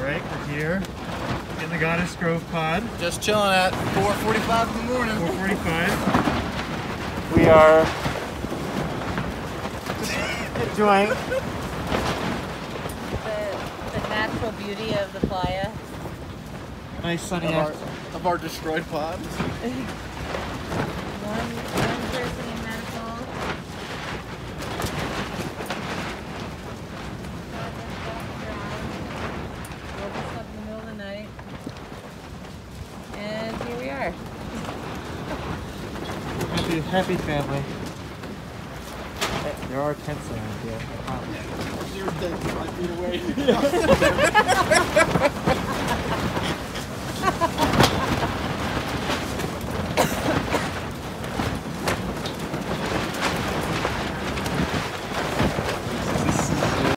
Alright, we're here in the Goddess Grove pod. Just chilling at 4:45 in the morning. 4:45. We are enjoying the natural beauty of the playa. nice sunny Of our destroyed pod. One person in medical. Woke us up in the middle of the night. And here we are. happy family. There are tents around here, I promise. You're dead 5 feet away.